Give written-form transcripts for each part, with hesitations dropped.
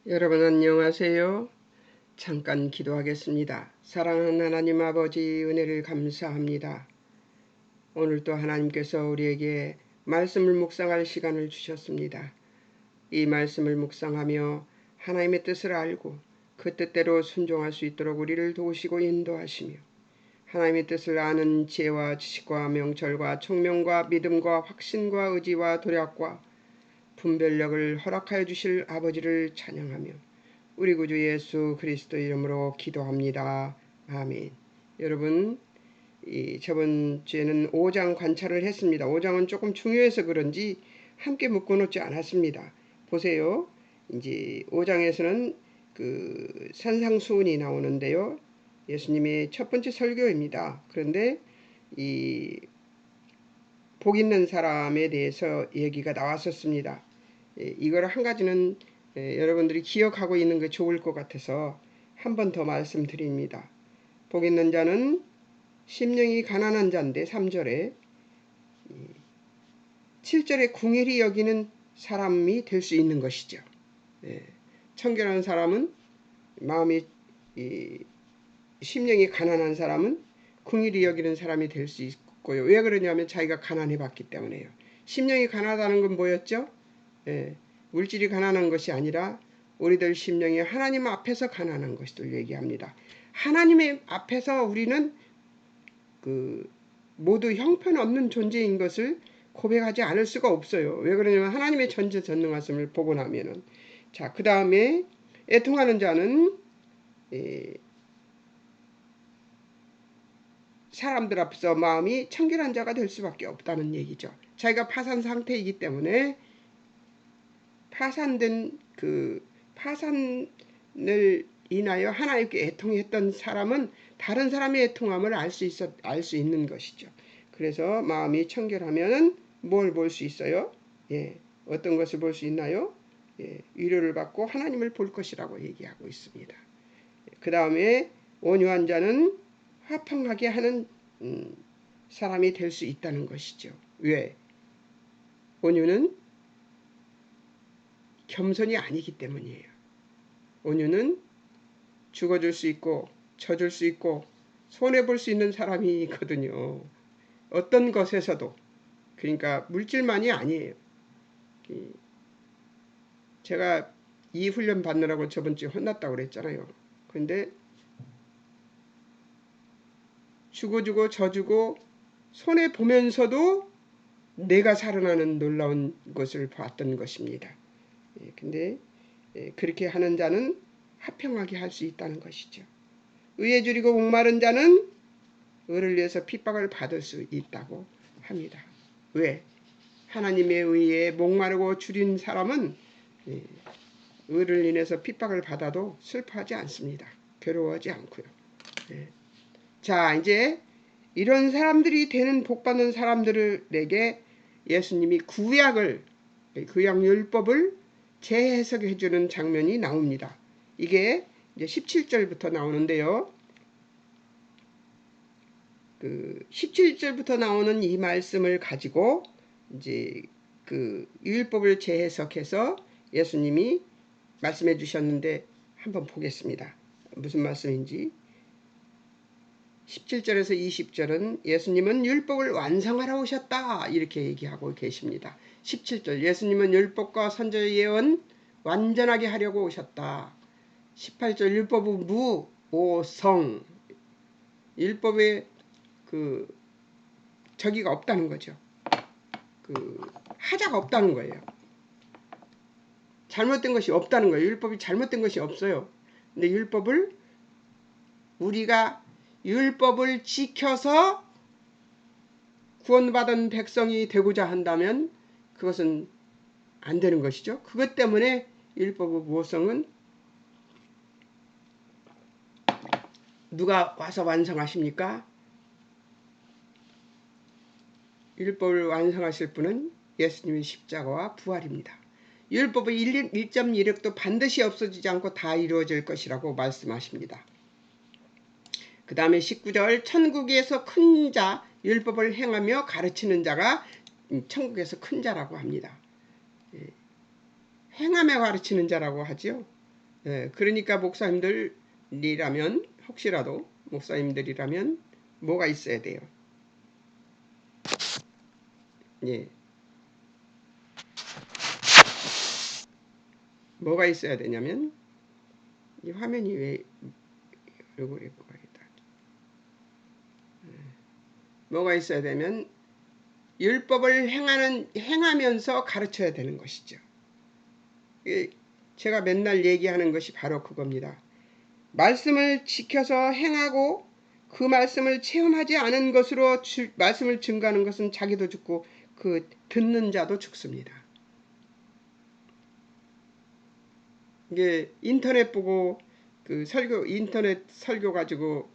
여러분 안녕하세요. 잠깐 기도하겠습니다. 사랑하는 하나님 아버지 은혜를 감사합니다. 오늘도 하나님께서 우리에게 말씀을 묵상할 시간을 주셨습니다. 이 말씀을 묵상하며 하나님의 뜻을 알고 그 뜻대로 순종할 수 있도록 우리를 도우시고 인도하시며 하나님의 뜻을 아는 지혜와 지식과 명철과 총명과 믿음과 확신과 의지와 도략과 분별력을 허락하여 주실 아버지를 찬양하며 우리 구주 예수 그리스도 이름으로 기도합니다. 아멘. 여러분, 저번 주에는 5장 관찰을 했습니다. 5장은 조금 중요해서 그런지 함께 묶어놓지 않았습니다. 보세요. 이제 5장에서는 그 산상수훈이 나오는데요. 예수님의 첫 번째 설교입니다. 그런데 이 복 있는 사람에 대해서 얘기가 나왔었습니다. 이걸 한 가지는 여러분들이 기억하고 있는 게 좋을 것 같아서 한 번 더 말씀드립니다. 복 있는 자는 심령이 가난한 자인데 3절에 7절에 궁일이 여기는 사람이 될 수 있는 것이죠. 청결한 사람은 마음이 심령이 가난한 사람은 궁일이 여기는 사람이 될 수 있고요. 왜 그러냐면 자기가 가난해 봤기 때문에요. 심령이 가난하다는 건 뭐였죠? 물질이 가난한 것이 아니라 우리들 심령이 하나님 앞에서 가난한 것을 얘기합니다. 하나님의 앞에서 우리는 모두 형편없는 존재인 것을 고백하지 않을 수가 없어요. 왜 그러냐면 하나님의 전지전능하심을 보고 나면은. 자, 그 다음에 애통하는 자는 사람들 앞에서 마음이 청결한 자가 될 수밖에 없다는 얘기죠. 자기가 파산 상태이기 때문에 파산된 파산을 인하여 하나님께 애통했던 사람은 다른 사람의 애통함을 알 수 있는 것이죠. 그래서 마음이 청결하면 뭘 볼 수 있어요? 어떤 것을 볼 수 있나요? 위로를 받고 하나님을 볼 것이라고 얘기하고 있습니다. 그 다음에 온유한 자는 화평하게 하는 사람이 될 수 있다는 것이죠. 왜? 온유는 겸손이 아니기 때문이에요. 온유는 죽어줄 수 있고 져줄 수 있고 손해볼 수 있는 사람이거든요. 어떤 것에서도. 그러니까 물질만이 아니에요. 제가 이 훈련 받느라고 저번주에 혼났다고 그랬잖아요. 그런데 죽어주고 져주고 손해보면서도 내가 살아나는 놀라운 것을 봤던 것입니다. 근데 그렇게 하는 자는 화평하게 할 수 있다는 것이죠. 의에 줄이고 목마른 자는 의를 위해서 핍박을 받을 수 있다고 합니다. 왜? 하나님의 의에 목마르고 줄인 사람은 의를 인해서 핍박을 받아도 슬퍼하지 않습니다. 괴로워하지 않고요. 자, 이제 이런 사람들이 되는 복받는 사람들에게 예수님이 구약 율법을 재해석해 주는 장면이 나옵니다. 이게 이제 17절부터 나오는데요. 17절부터 나오는 이 말씀을 가지고 이제 율법을 재해석해서 예수님이 말씀해 주셨는데 한번 보겠습니다. 무슨 말씀인지. 17절에서 20절은 예수님은 율법을 완성하러 오셨다 이렇게 얘기하고 계십니다. 17절 예수님은 율법과 선지자의 예언 완전하게 하려고 오셨다. 18절 율법은 무오성 율법에 저기가 없다는 거죠. 하자가 없다는 거예요. 잘못된 것이 없다는 거예요. 율법이 잘못된 것이 없어요. 근데 우리가 율법을 지켜서 구원받은 백성이 되고자 한다면 그것은 안 되는 것이죠. 그것 때문에 율법의 무효성은 누가 와서 완성하십니까? 율법을 완성하실 분은 예수님의 십자가와 부활입니다. 율법의 1.1획도 반드시 없어지지 않고 다 이루어질 것이라고 말씀하십니다. 그 다음에 19절 천국에서 큰 자 율법을 행하며 가르치는 자가 천국에서 큰 자라고 합니다. 행하며 가르치는 자라고 하죠. 그러니까 목사님들이라면, 혹시라도 목사님들이라면 뭐가 있어야 돼요? 예. 뭐가 있어야 되냐면, 이 화면이 왜 얼굴에 뭐가 있다. 뭐가 있어야 되면 율법을 행하면서 가르쳐야 되는 것이죠. 제가 맨날 얘기하는 것이 바로 그겁니다. 말씀을 지켜서 행하고 그 말씀을 체험하지 않은 것으로 말씀을 증거하는 것은 자기도 죽고 그 듣는 자도 죽습니다. 이게 인터넷 보고 인터넷 설교 가지고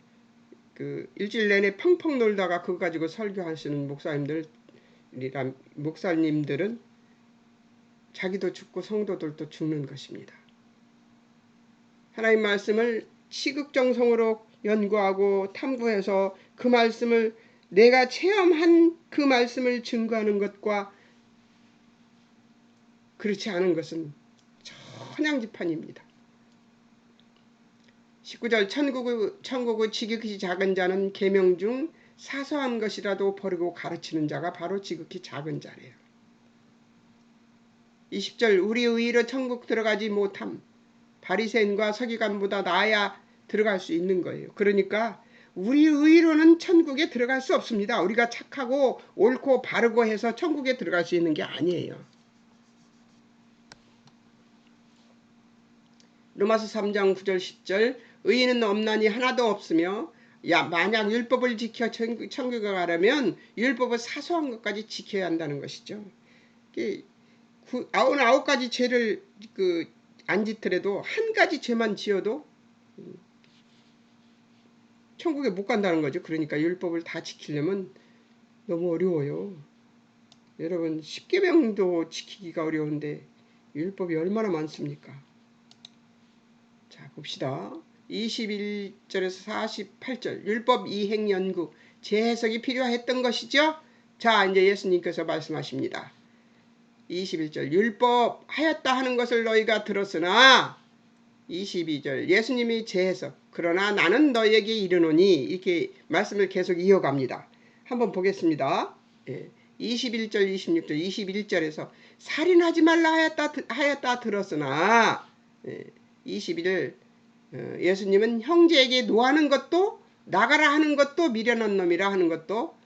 일주일 내내 펑펑 놀다가 그거 가지고 설교하시는 목사님들은 자기도 죽고 성도들도 죽는 것입니다. 하나님 말씀을 시극정성으로 연구하고 탐구해서 그 말씀을 내가 체험한 그 말씀을 증거하는 것과 그렇지 않은 것은 천양지판입니다. 19절 천국의 지극히 작은 자는 계명 중 사소한 것이라도 버리고 가르치는 자가 바로 지극히 작은 자래요. 20절 우리 의로 천국 들어가지 못함. 바리새인과 서기관보다 나아야 들어갈 수 있는 거예요. 그러니까 우리 의로는 천국에 들어갈 수 없습니다. 우리가 착하고 옳고 바르고 해서 천국에 들어갈 수 있는 게 아니에요. 로마서 3장 9절 10절 의인은 없나니 하나도 없으며 만약 율법을 지켜 천국에 가려면 율법을 사소한 것까지 지켜야 한다는 것이죠. 99가지 죄를 안 짓더라도 한 가지 죄만 지어도 천국에 못 간다는 거죠. 그러니까 율법을 다 지키려면 너무 어려워요. 여러분 10계명도 지키기가 어려운데 율법이 얼마나 많습니까? 자 봅시다. 21절에서 48절 율법 이행 연구 재해석이 필요했던 것이죠. 자 이제 예수님께서 말씀하십니다. 21절 율법 하였다 하는 것을 너희가 들었으나 22절 예수님이 재해석 그러나 나는 너희에게 이르노니 이렇게 말씀을 계속 이어갑니다. 한번 보겠습니다. 21절 26절 21절에서 살인하지 말라 하였다 들었으나 21절 예수님은 형제에게 노하는 것도 나가라 하는 것도 미련한 놈이라 하는 것도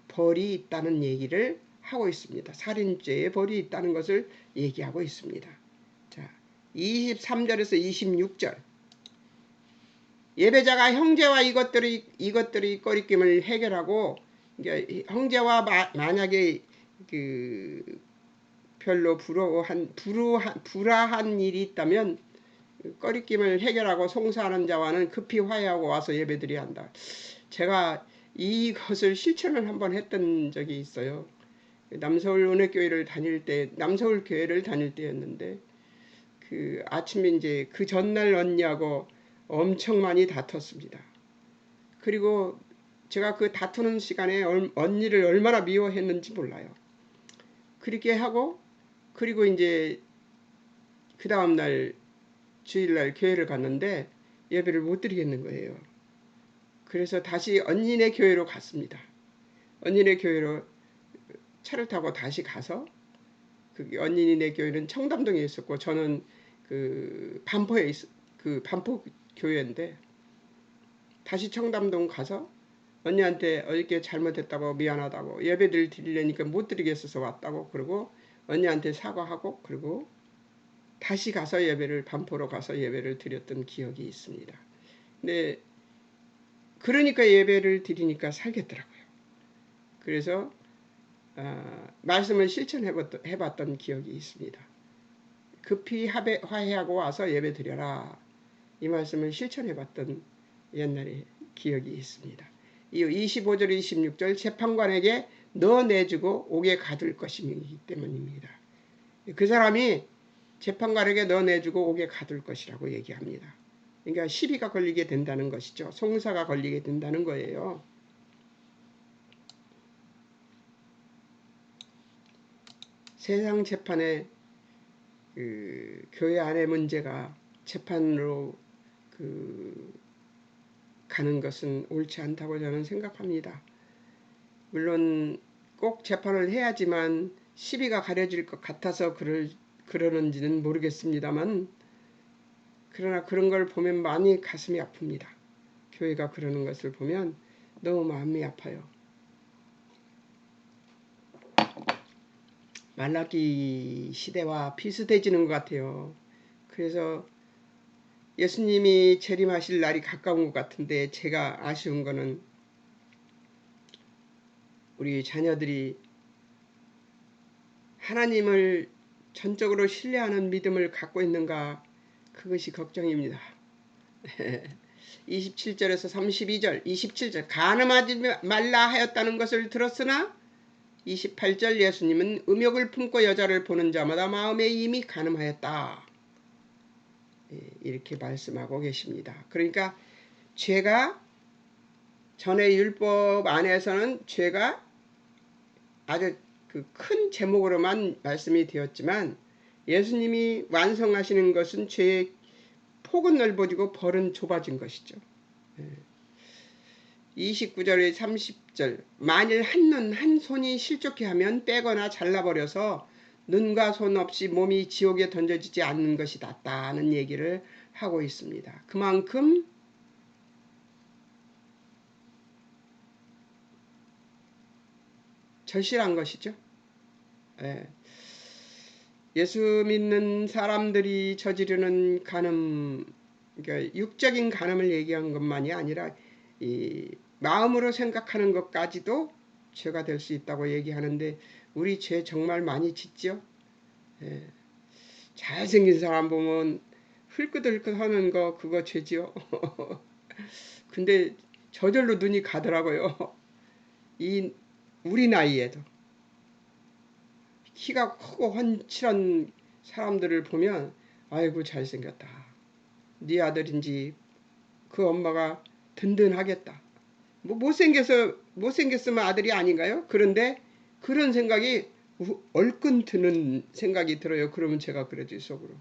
벌이 있다는 얘기를 하고 있습니다. 살인죄에 벌이 있다는 것을 얘기하고 있습니다. 자, 23절에서 26절 예배자가 형제와 이것들의 꺼리낌을 해결하고 형제와 만약에 별로 불화한 일이 있다면 꺼리낌을 해결하고 송사하는 자와는 급히 화해하고 와서 예배드려야 한다. 제가 이것을 실천을 한번 했던 적이 있어요. 남서울 은혜교회를 다닐 때, 남서울 교회를 다닐 때였는데 아침에 이제 그 전날 언니하고 엄청 많이 다퉜습니다. 그리고 제가 그 다투는 시간에 언니를 얼마나 미워했는지 몰라요. 그렇게 하고 그리고 이제 그 다음날 주일날 교회를 갔는데 예배를 못 드리겠는 거예요. 그래서 다시 언니네 교회로 갔습니다. 언니네 교회로 차를 타고 다시 가서 언니네 교회는 청담동에 있었고 저는 반포에 반포 교회인데 다시 청담동 가서 언니한테 어저께 잘못했다고 미안하다고 예배를 드리려니까 못 드리겠어서 왔다고 그러고 언니한테 사과하고 그리고 다시 가서 반포로 가서 예배를 드렸던 기억이 있습니다. 근데 그러니까 예배를 드리니까 살겠더라고요. 그래서 말씀을 실천해봤던 기억이 있습니다. 급히 화해하고 와서 예배 드려라. 이 말씀을 실천해봤던 옛날의 기억이 있습니다. 이 25절 26절 재판관에게 너 내주고 옥에 가둘 것이기 때문입니다. 그 사람이 재판관에게 너 내주고 옥에 가둘 것이라고 얘기합니다. 그러니까 시비가 걸리게 된다는 것이죠. 송사가 걸리게 된다는 거예요. 세상 재판에 교회 안의 문제가 재판으로 가는 것은 옳지 않다고 저는 생각합니다. 물론 꼭 재판을 해야지만 시비가 가려질 것 같아서 그러는지는 모르겠습니다만, 그러나 그런 걸 보면 많이 가슴이 아픕니다. 교회가 그러는 것을 보면 너무 마음이 아파요. 말라기 시대와 비슷해지는 것 같아요. 그래서 예수님이 재림하실 날이 가까운 것 같은데, 제가 아쉬운 거는 우리 자녀들이 하나님을 전적으로 신뢰하는 믿음을 갖고 있는가, 그것이 걱정입니다. 27절에서 32절, 27절 간음하지 말라 하였다는 것을 들었으나 28절 예수님은 음욕을 품고 여자를 보는 자마다 마음에 이미 간음하였다. 이렇게 말씀하고 계십니다. 그러니까 죄가, 전의 율법 안에서는 죄가 아주 큰 제목으로만 말씀이 되었지만, 예수님이 완성하시는 것은 죄의 폭은 넓어지고 벌은 좁아진 것이죠. 29절에 30절 만일 한 눈 한 손이 실족해 하면 빼거나 잘라버려서 눈과 손 없이 몸이 지옥에 던져지지 않는 것이 낫다는 얘기를 하고 있습니다. 그만큼 절실한 것이죠. 예수 믿는 사람들이 저지르는 간음, 그러니까 육적인 간음을 얘기한 것만이 아니라 이 마음으로 생각하는 것까지도 죄가 될 수 있다고 얘기하는데, 우리 죄 정말 많이 짓죠. 잘생긴 사람 보면 흘끗흘끗 하는 거, 그거 죄지요. 근데 저절로 눈이 가더라고요. 우리 나이에도 키가 크고 훤칠한 사람들을 보면 아이고 잘생겼다, 네 아들인지 그 엄마가 든든하겠다. 뭐 못생겼으면 아들이 아닌가요? 그런데 그런 생각이 얼끈 드는 생각이 들어요. 그러면 제가 그러지, 속으로.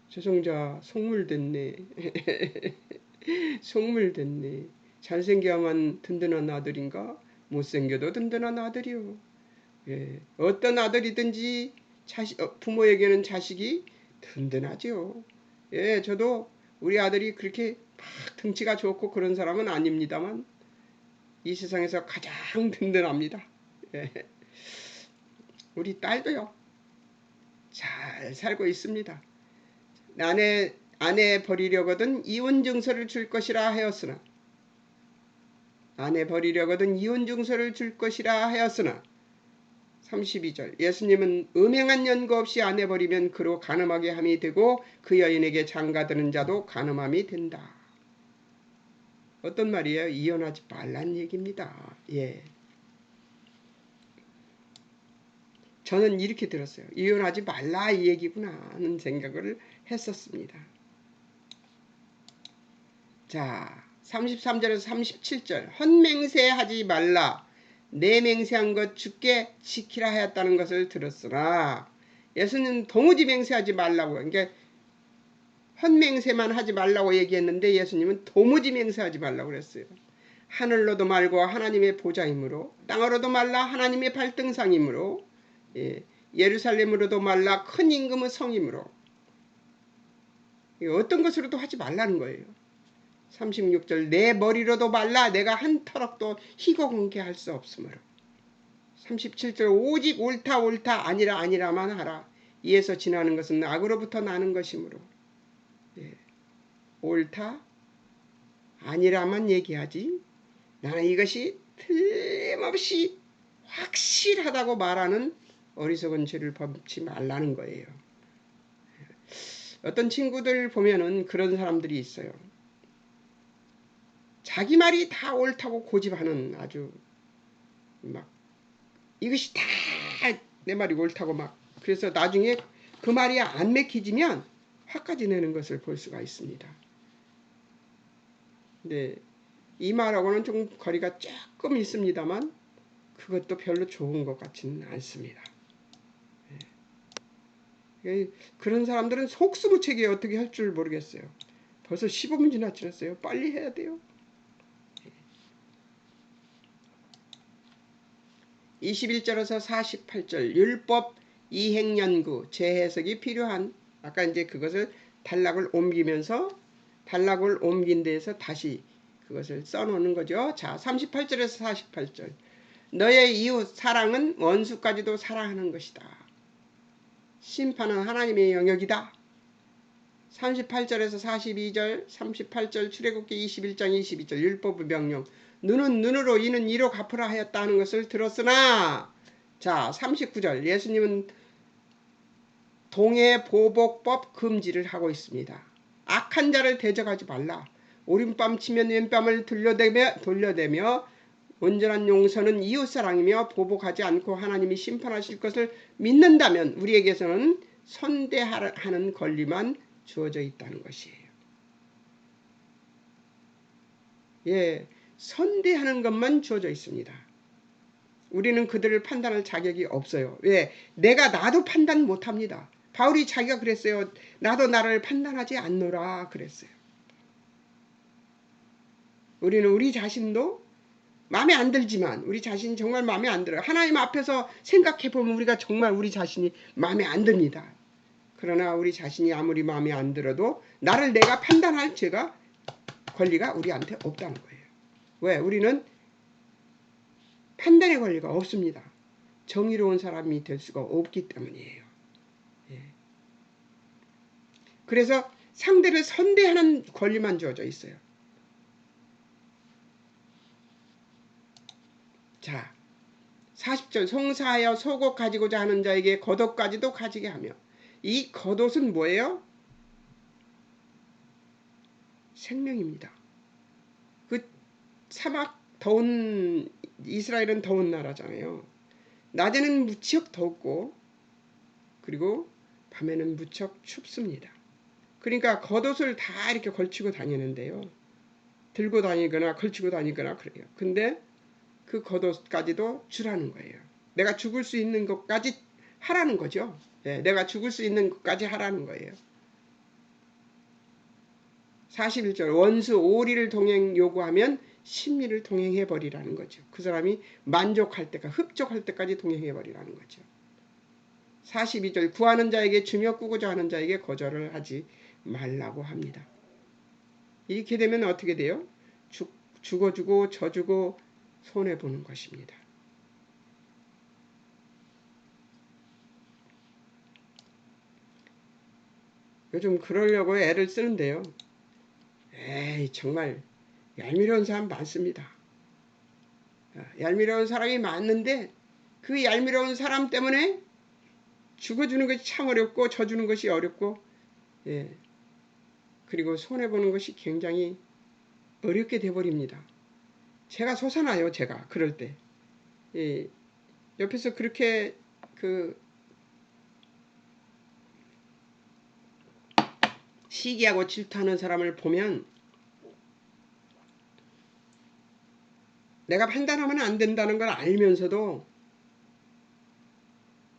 조성자 속물됐네. 속물됐네. 잘생겨야만 든든한 아들인가? 못생겨도 든든한 아들이요. 어떤 아들이든지 부모에게는 자식이 든든하지요. 저도 우리 아들이 그렇게 막 등치가 좋고 그런 사람은 아닙니다만 이 세상에서 가장 든든합니다. 우리 딸도요, 잘 살고 있습니다. 아내 버리려거든 이혼 증서를 줄 것이라 하였으나, 아내 버리려거든 이혼 증서를 줄 것이라 하였으나 32절 예수님은 음행한 연고 없이 아내 버리면 그로 간음하게 함이 되고 그 여인에게 장가드는 자도 간음함이 된다. 어떤 말이에요? 이혼하지 말란 얘기입니다. 저는 이렇게 들었어요. 이혼하지 말라 이 얘기구나 하는 생각을 했었습니다. 자, 33절에서 37절 헛맹세하지 말라, 내 맹세한 것 주께 지키라 하였다는 것을 들었으나, 예수는 도무지 맹세하지 말라고, 그러니까 헛맹세만 하지 말라고 얘기했는데 예수님은 도무지 맹세하지 말라고 그랬어요. 하늘로도 말고 하나님의 보좌이므로, 땅으로도 말라 하나님의 발등상이므로, 예루살렘으로도 말라 큰 임금의 성이므로, 어떤 것으로도 하지 말라는 거예요. 36절 내 머리로도 말라 내가 한 터럭도 희고공개 할 수 없으므로. 37절 오직 옳다 아니라 아니라만 하라. 이에서 지나는 것은 악으로부터 나는 것이므로. 옳다 아니라만 얘기하지, 나는 이것이 틀림없이 확실하다고 말하는 어리석은 죄를 범치 말라는 거예요. 어떤 친구들 보면은 그런 사람들이 있어요. 자기 말이 다 옳다고 고집하는, 아주 막 이것이 다 내 말이 옳다고 막, 그래서 나중에 그 말이 안 맥히지면 화까지 내는 것을 볼 수가 있습니다. 근데 이 말하고는 좀 거리가 조금 있습니다만 그것도 별로 좋은 것 같지는 않습니다. 그런 사람들은 속수무책이 어떻게 할 줄 모르겠어요. 벌써 15분 지났어요. 빨리 해야 돼요. 21절에서 48절 율법 이행연구 재해석이 필요한, 아까 이제 그것을 단락을 옮긴 데에서 다시 그것을 써놓는 거죠. 자, 38절에서 48절 너의 이웃 사랑은 원수까지도 사랑하는 것이다. 심판은 하나님의 영역이다. 38절에서 42절 38절 출애굽기 21장 22절 율법의 명령 눈은 눈으로 이는 이로 갚으라 하였다 하는 것을 들었으나, 자 39절 예수님은 동해 보복법 금지를 하고 있습니다. 악한 자를 대적하지 말라. 오른밤 치면 왼밤을 돌려대며 온전한 용서는 이웃사랑이며 보복하지 않고 하나님이 심판하실 것을 믿는다면 우리에게서는 선대하는 권리만 주어져 있다는 것이에요. 예, 선대하는 것만 주어져 있습니다. 우리는 그들을 판단할 자격이 없어요. 왜? 나도 판단 못합니다. 바울이 자기가 그랬어요. 나도 나를 판단하지 않노라 그랬어요. 우리는 우리 자신도 마음에 안 들지만 우리 자신이 정말 마음에 안 들어요. 하나님 앞에서 생각해보면 우리가 정말 우리 자신이 마음에 안 듭니다. 그러나 우리 자신이 아무리 마음에 안 들어도 나를 내가 판단할 권리가 우리한테 없다는 거예요. 왜? 우리는 판단의 권리가 없습니다. 정의로운 사람이 될 수가 없기 때문이에요. 예. 그래서 상대를 선대하는 권리만 주어져 있어요. 자, 40절 송사하여 속옷 가지고자 하는 자에게 겉옷까지도 가지게 하며, 이 겉옷은 뭐예요? 생명입니다. 그 사막 더운, 이스라엘은 더운 나라잖아요. 낮에는 무척 덥고 그리고 밤에는 무척 춥습니다. 그러니까 겉옷을 다 이렇게 걸치고 다니는데요. 들고 다니거나 걸치고 다니거나 그래요. 근데 그 겉옷까지도 주라는 거예요. 내가 죽을 수 있는 것까지 하라는 거죠. 네, 내가 죽을 수 있는 것까지 하라는 거예요. 41절 원수 오리를 동행 요구하면 심리를 동행해버리라는 거죠. 그 사람이 만족할 때까지, 흡족할 때까지 동행해버리라는 거죠. 42절 구하는 자에게 주며 꾸고자 하는 자에게 거절을 하지 말라고 합니다. 이렇게 되면 어떻게 돼요? 죽어주고 져주고 손해보는 것입니다. 요즘 그러려고 애를 쓰는데요. 에이, 정말 얄미러운 사람 많습니다. 얄미러운 사람이 많은데 그 얄미러운 사람 때문에 죽어주는 것이 참 어렵고 져주는 것이 어렵고, 예, 그리고 손해보는 것이 굉장히 어렵게 돼버립니다. 제가 솟아나요. 제가 그럴 때. 예, 옆에서 그렇게 시기하고 질투하는 사람을 보면 내가 판단하면 안 된다는 걸 알면서도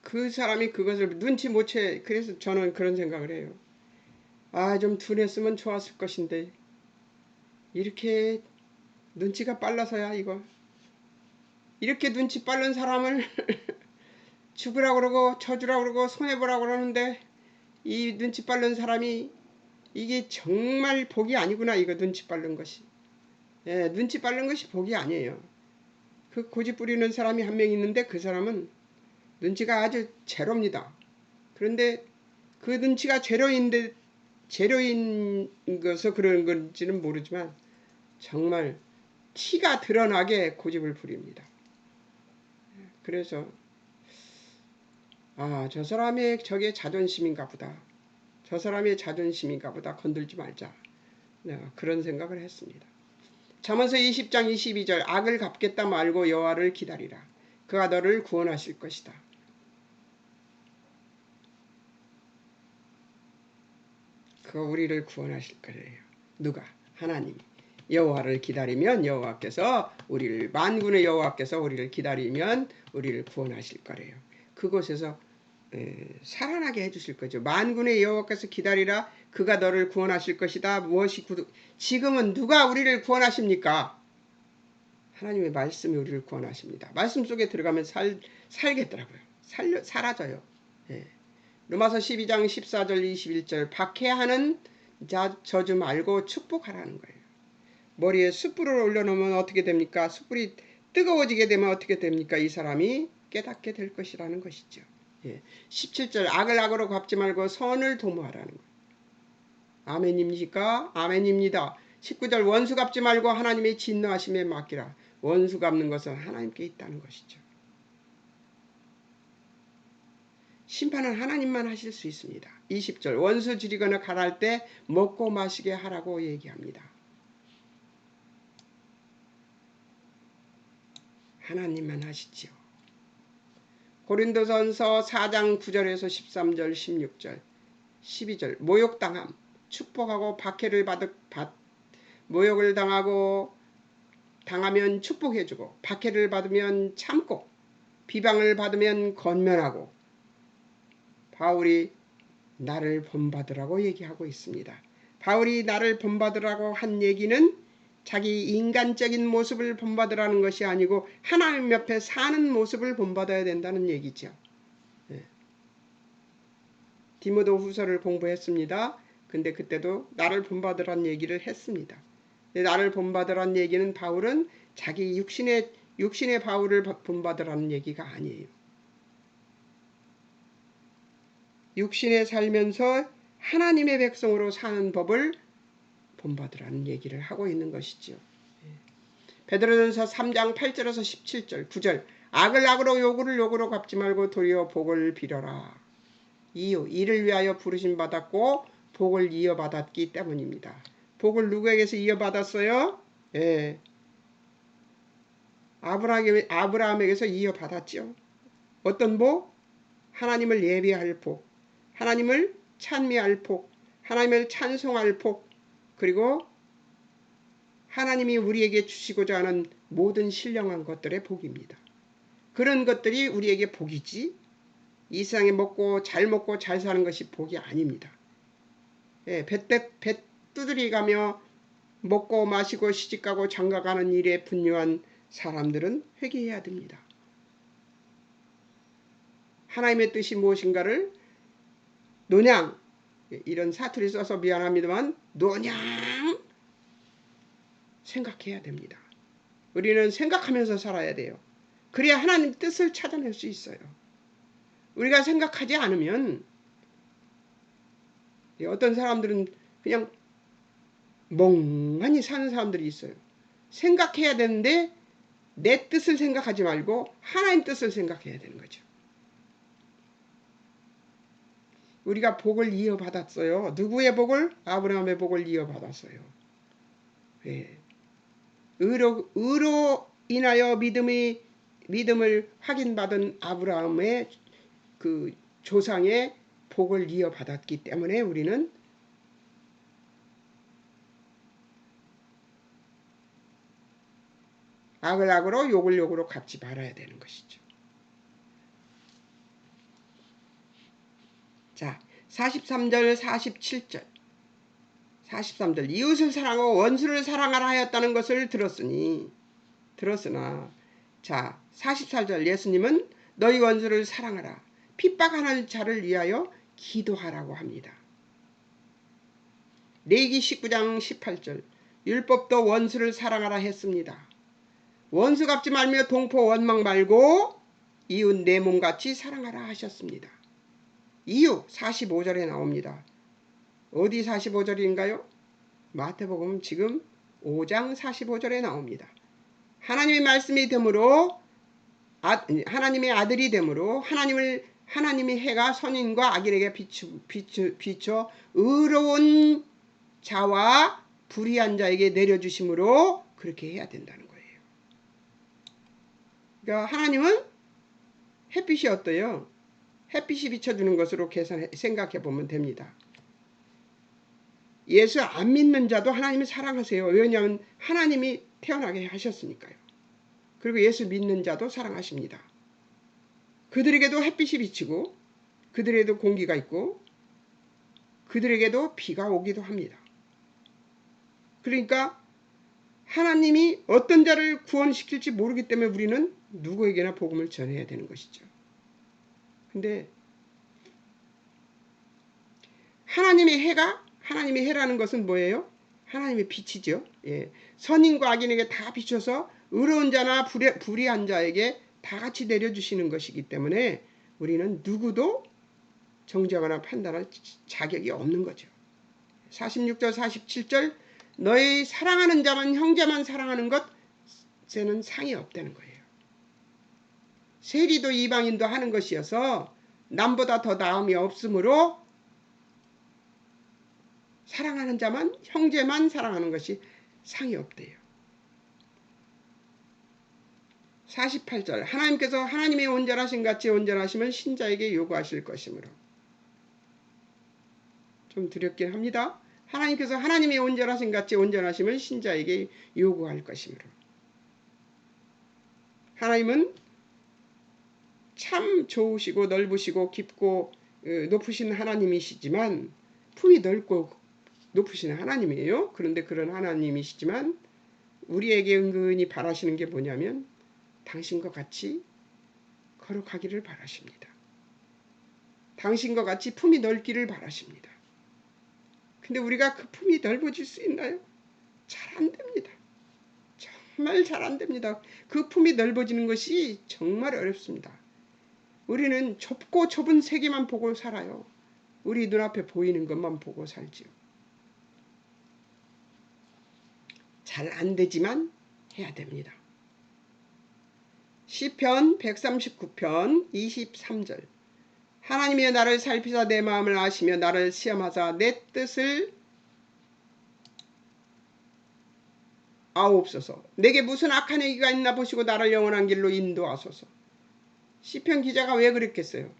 그 사람이 그것을 눈치 못 채. 그래서 저는 그런 생각을 해요. 아, 좀 둔했으면 좋았을 것인데 이렇게 눈치가 빨라서야 이거. 이렇게 눈치 빠른 사람을 죽으라고 그러고 쳐주라고 그러고 손해보라고 그러는데 이 눈치 빠른 사람이 이게 정말 복이 아니구나. 이거 눈치 빠른 것이. 예, 눈치 빠른 것이 복이 아니에요. 그 고집 부리는 사람이 한 명 있는데 그 사람은 눈치가 아주 제로입니다. 그런데 그 눈치가 제로인 것서 그런 건지는 모르지만 정말 티가 드러나게 고집을 부립니다. 그래서 저 사람의 저게 자존심인가 보다. 저 사람의 자존심인가 보다. 건들지 말자. 그런 생각을 했습니다. 잠언서 20장 22절 악을 갚겠다 말고 여호와를 기다리라. 그가 너를 구원하실 것이다. 그가 우리를 구원하실 거예요. 누가? 하나님이. 여호와를 기다리면 여호와께서 만군의 여호와께서 우리를 기다리면 우리를 구원하실 거래요. 그곳에서 살아나게 해주실 거죠. 만군의 여호와께서 기다리라. 그가 너를 구원하실 것이다. 지금은 누가 우리를 구원하십니까? 하나님의 말씀이 우리를 구원하십니다. 말씀 속에 들어가면 살겠더라고요. 사라져요. 예. 로마서 12장 14절 21절 박해하는 저주 말고 축복하라는 거예요. 머리에 숯불을 올려놓으면 어떻게 됩니까? 숯불이 뜨거워지게 되면 어떻게 됩니까? 이 사람이 깨닫게 될 것이라는 것이죠. 예. 17절 악을 악으로 갚지 말고 선을 도모하라는 거예요. 아멘입니까? 아멘입니다. 19절 원수 갚지 말고 하나님의 진노하심에 맡기라. 원수 갚는 것은 하나님께 있다는 것이죠. 심판은 하나님만 하실 수 있습니다. 20절 원수 줄이거나 가랄 때 먹고 마시게 하라고 얘기합니다. 하나님만 하시지요. 고린도전서 4장 9절에서 13절 16절 12절 모욕당함 축복하고 박해를 모욕을 당하면 축복해주고 박해를 받으면 참고 비방을 받으면 권면하고 바울이 나를 본받으라고 얘기하고 있습니다. 바울이 나를 본받으라고 한 얘기는 자기 인간적인 모습을 본받으라는 것이 아니고 하나님 옆에 사는 모습을 본받아야 된다는 얘기죠. 네. 디모데 후서를 공부했습니다. 근데 그때도 나를 본받으라는 얘기를 했습니다. 나를 본받으라는 얘기는 바울은 자기 육신의 바울을 본받으라는 얘기가 아니에요. 육신에 살면서 하나님의 백성으로 사는 법을 본받으라는 얘기를 하고 있는 것이죠. 베드로전서 3장 8절에서 17절 9절 악을 악으로 욕을 욕으로 갚지 말고 도리어 복을 빌어라. 이유 이를 위하여 부르심 받았고 복을 이어받았기 때문입니다. 복을 누구에게서 이어받았어요? 예. 아브라함에게서 이어받았죠. 어떤 복? 하나님을 예배할 복, 하나님을 찬미할 복, 하나님을 찬송할 복, 그리고 하나님이 우리에게 주시고자 하는 모든 신령한 것들의 복입니다. 그런 것들이 우리에게 복이지 이 세상에 먹고 잘 사는 것이 복이 아닙니다. 예, 배 두드리 가며 먹고 마시고 시집가고 장가가는 일에 분유한 사람들은 회개해야 됩니다. 하나님의 뜻이 무엇인가를 노냥, 이런 사투리 써서 미안합니다만 노냥 생각해야 됩니다. 우리는 생각하면서 살아야 돼요. 그래야 하나님 뜻을 찾아낼 수 있어요. 우리가 생각하지 않으면 어떤 사람들은 그냥 멍하니 사는 사람들이 있어요. 생각해야 되는데 내 뜻을 생각하지 말고 하나님 뜻을 생각해야 되는 거죠. 우리가 복을 이어받았어요. 누구의 복을? 아브라함의 복을 이어받았어요. 예. 의로 인하여 믿음을 확인받은 아브라함의 그 조상의 복을 이어받았기 때문에 우리는 악을 악으로 욕을 욕으로 갚지 말아야 되는 것이죠. 자, 43절 47절 43절 이웃을 사랑하고 원수를 사랑하라 하였다는 것을 들었으나 자 44절 예수님은 너희 원수를 사랑하라 핍박하는 자를 위하여 기도하라고 합니다. 레위기 19장 18절 율법도 원수를 사랑하라 했습니다. 원수 갚지 말며 동포 원망 말고 이웃 내 몸같이 사랑하라 하셨습니다. 이유 45절에 나옵니다. 어디 45절인가요? 마태복음 지금 5장 45절에 나옵니다. 하나님의 말씀이 되므로 하나님의 아들이 되므로 하나님의 해가 선인과 악인에게 비춰 의로운 자와 불의한 자에게 내려주심으로 그렇게 해야 된다는 거예요. 그러니까 하나님은 햇빛이 어때요? 햇빛이 비춰주는 것으로 생각해 보면 됩니다. 예수 안 믿는 자도 하나님을 사랑하세요. 왜냐하면 하나님이 태어나게 하셨으니까요. 그리고 예수 믿는 자도 사랑하십니다. 그들에게도 햇빛이 비치고 그들에도 공기가 있고 그들에게도 비가 오기도 합니다. 그러니까 하나님이 어떤 자를 구원시킬지 모르기 때문에 우리는 누구에게나 복음을 전해야 되는 것이죠. 근데 하나님의 해라는 것은 뭐예요? 하나님의 빛이죠. 예. 선인과 악인에게 다 비춰서 의로운 자나 불의한 자에게 다 같이 내려주시는 것이기 때문에 우리는 누구도 정죄하거나 판단할 자격이 없는 거죠. 46절 47절 너희 사랑하는 자만 형제만 사랑하는 것에는 상이 없다는 거예요. 세리도 이방인도 하는 것이어서 남보다 더 나음이 없으므로 사랑하는 자만 형제만 사랑하는 것이 상이 없대요. 48절 하나님께서 하나님의 온전하신 같이 온전하시면 신자에게 요구하실 것이므로 좀 두렵긴 합니다. 하나님께서 하나님의 온전하신 같이 온전하시면 신자에게 요구할 것이므로 하나님은 참 좋으시고 넓으시고 깊고 높으신 하나님이시지만 품이 넓고 높으신 하나님이에요. 그런데 그런 하나님이시지만 우리에게 은근히 바라시는 게 뭐냐면 당신과 같이 거룩하기를 바라십니다. 당신과 같이 품이 넓기를 바라십니다. 근데 우리가 그 품이 넓어질 수 있나요? 잘 안 됩니다. 정말 잘 안 됩니다. 그 품이 넓어지는 것이 정말 어렵습니다. 우리는 좁고 좁은 세계만 보고 살아요. 우리 눈앞에 보이는 것만 보고 살지요. 잘 안 되지만 해야 됩니다. 시편 139편 23절 하나님이여 나를 살피사 내 마음을 아시며 나를 시험하사 내 뜻을 아옵소서. 내게 무슨 악한 얘기가 있나 보시고 나를 영원한 길로 인도하소서. 시편 기자가 왜 그랬겠어요?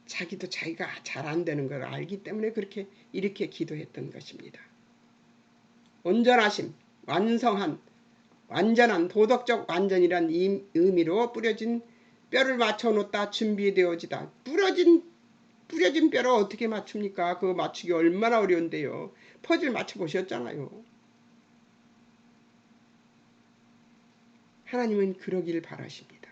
자기도 자기가 잘 안 되는 걸 알기 때문에 그렇게 이렇게 기도했던 것입니다. 온전하심, 완성한, 완전한 도덕적 완전이란 의미로 뿌려진 뼈를 맞춰놓다 준비되어지다. 뿌려진 뼈를 어떻게 맞춥니까? 그거 맞추기 얼마나 어려운데요. 퍼즐 맞춰보셨잖아요. 하나님은 그러길 바라십니다.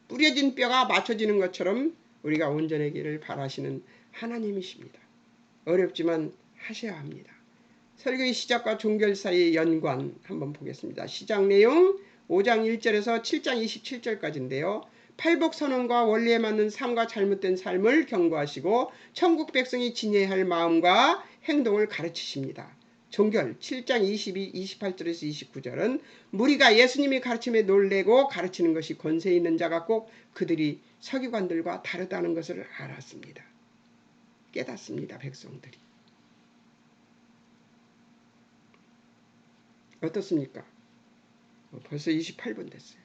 뿌려진 뼈가 맞춰지는 것처럼 우리가 온전하기를 바라시는 하나님이십니다. 어렵지만 하셔야 합니다. 설교의 시작과 종결 사이의 연관 한번 보겠습니다. 시작 내용 5장 1절에서 7장 27절까지인데요. 팔복선언과 원리에 맞는 삶과 잘못된 삶을 경고하시고 천국 백성이 지녀야 할 마음과 행동을 가르치십니다. 종결 7장 22, 28절에서 29절은 무리가 예수님이 가르침에 놀래고 가르치는 것이 권세 있는 자가 꼭 그들이 서기관들과 다르다는 것을 알았습니다. 깨닫습니다. 백성들이. 어떻습니까? 벌써 28분 됐어요.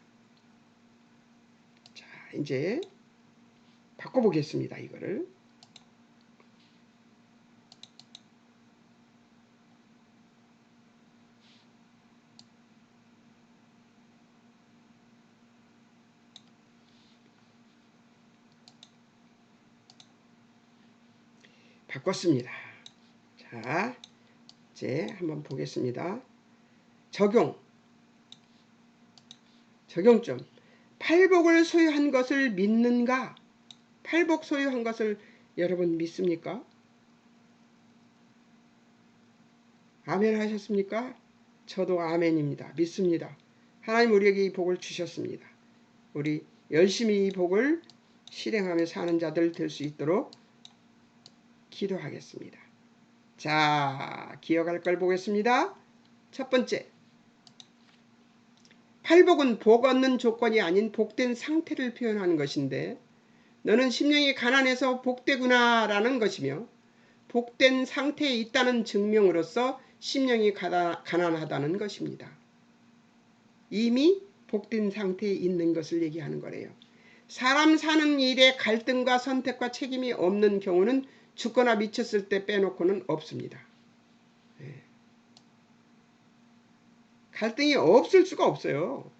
자, 이제 바꿔보겠습니다. 이거를. 바꿨습니다. 자, 이제 한번 보겠습니다. 적용점. 팔복을 소유한 것을 믿는가? 팔복 소유한 것을 여러분 믿습니까? 아멘 하셨습니까? 저도 아멘입니다. 믿습니다. 하나님 우리에게 이 복을 주셨습니다. 우리 열심히 이 복을 실행하며 사는 자들 될 수 있도록 기도하겠습니다. 자, 기억할 걸 보겠습니다. 첫 번째, 팔복은 복 얻는 조건이 아닌 복된 상태를 표현하는 것인데 너는 심령이 가난해서 복되구나 라는 것이며 복된 상태에 있다는 증명으로서 심령이 가난하다는 것입니다. 이미 복된 상태에 있는 것을 얘기하는 거래요. 사람 사는 일에 갈등과 선택과 책임이 없는 경우는 죽거나 미쳤을 때 빼놓고는 없습니다. 갈등이 없을 수가 없어요.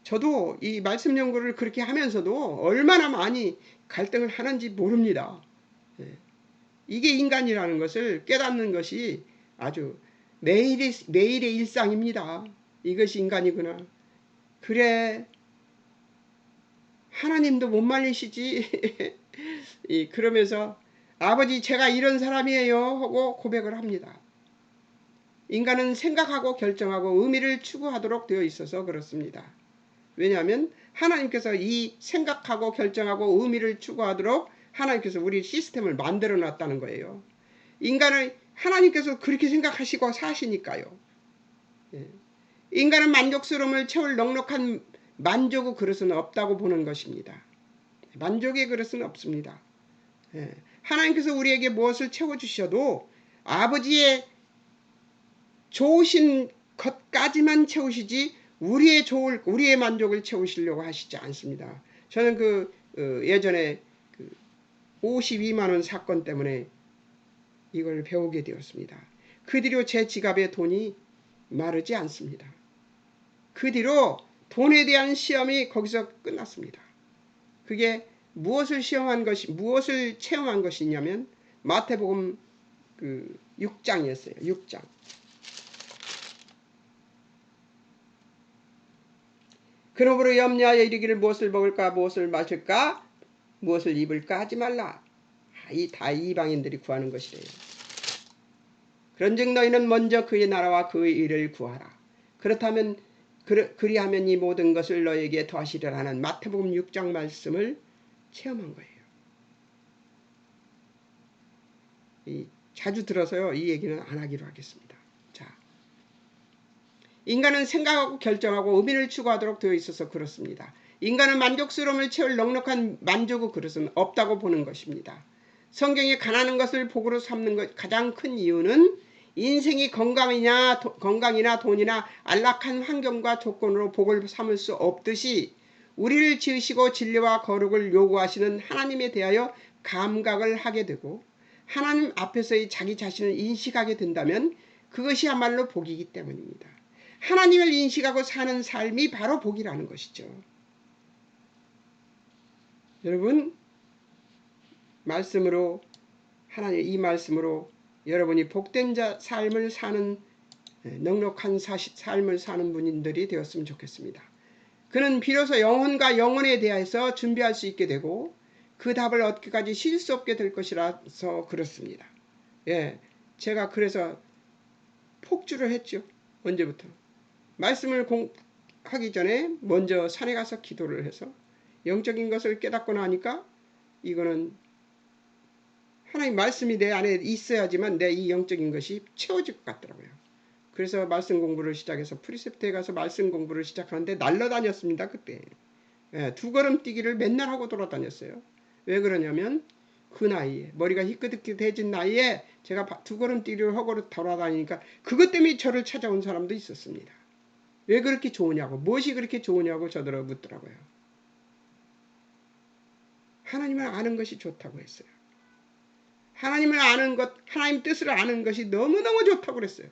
저도 이 말씀 연구를 그렇게 하면서도 얼마나 많이 갈등을 하는지 모릅니다. 예. 이게 인간이라는 것을 깨닫는 것이 아주 매일의 일상입니다. 이것이 인간이구나. 그래, 하나님도 못 말리시지. 그러면서 아버지 제가 이런 사람이에요 하고 고백을 합니다. 인간은 생각하고 결정하고 의미를 추구하도록 되어 있어서 그렇습니다. 왜냐하면 하나님께서 이 생각하고 결정하고 의미를 추구하도록 하나님께서 우리 시스템을 만들어 놨다는 거예요. 인간을 하나님께서 그렇게 생각하시고 사시니까요. 인간은 만족스러움을 채울 넉넉한 만족의 그릇은 없다고 보는 것입니다. 만족의 그릇은 없습니다. 하나님께서 우리에게 무엇을 채워주셔도 아버지의 좋으신 것까지만 채우시지 우리의 만족을 채우시려고 하시지 않습니다. 저는 예전에 52만 원 사건 때문에 이걸 배우게 되었습니다. 그 뒤로 제 지갑에 돈이 마르지 않습니다. 그 뒤로 돈에 대한 시험이 거기서 끝났습니다. 그게 무엇을 체험한 것이냐면 마태복음 6장이었어요. 6장. 그러므로 염려하여 이르기를 무엇을 먹을까 무엇을 마실까 무엇을 입을까 하지 말라. 다 이방인들이 구하는 것이래요. 그런즉 너희는 먼저 그의 나라와 그의 의를 구하라. 그렇다면 그리하면 이 모든 것을 너에게 더하시리라는 마태복음 6장 말씀을 체험한 거예요. 자주 들어서요. 이 얘기는 안 하기로 하겠습니다. 자, 인간은 생각하고 결정하고 의미를 추구하도록 되어 있어서 그렇습니다. 인간은 만족스러움을 채울 넉넉한 만족의 그릇은 없다고 보는 것입니다. 성경이 가난한 것을 복으로 삼는 것 가장 큰 이유는 인생이 건강이나 돈이나 안락한 환경과 조건으로 복을 삼을 수 없듯이 우리를 지으시고 진리와 거룩을 요구하시는 하나님에 대하여 감각을 하게 되고 하나님 앞에서의 자기 자신을 인식하게 된다면 그것이야말로 복이기 때문입니다. 하나님을 인식하고 사는 삶이 바로 복이라는 것이죠. 여러분, 이 말씀으로 여러분이 복된 삶을 사는 넉넉한 삶을 사는 분들이 되었으면 좋겠습니다. 그는 비로소 영혼과 영혼에 대해서 준비할 수 있게 되고 그 답을 얻기까지 쉴 수 없게 될 것이라서 그렇습니다. 제가 그래서 폭주를 했죠. 언제부터? 말씀을 하기 전에 먼저 산에 가서 기도를 해서 영적인 것을 깨닫고 나니까 이거는 하나님 말씀이 내 안에 있어야지만 내 이 영적인 것이 채워질 것 같더라고요. 그래서 말씀 공부를 시작해서 프리셉트에 가서 말씀 공부를 시작하는데 날라다녔습니다. 그때 2걸음 뛰기를 맨날 하고 돌아다녔어요. 왜 그러냐면 그 나이에 머리가 희끗희끗해진 나이에 제가 2걸음 뛰기를 하고 돌아다니니까 그것 때문에 저를 찾아온 사람도 있었습니다. 왜 그렇게 좋으냐고, 무엇이 그렇게 좋으냐고 저더러 묻더라고요. 하나님을 아는 것이 좋다고 했어요. 하나님을 아는 것, 하나님 뜻을 아는 것이 너무너무 좋다고 그랬어요.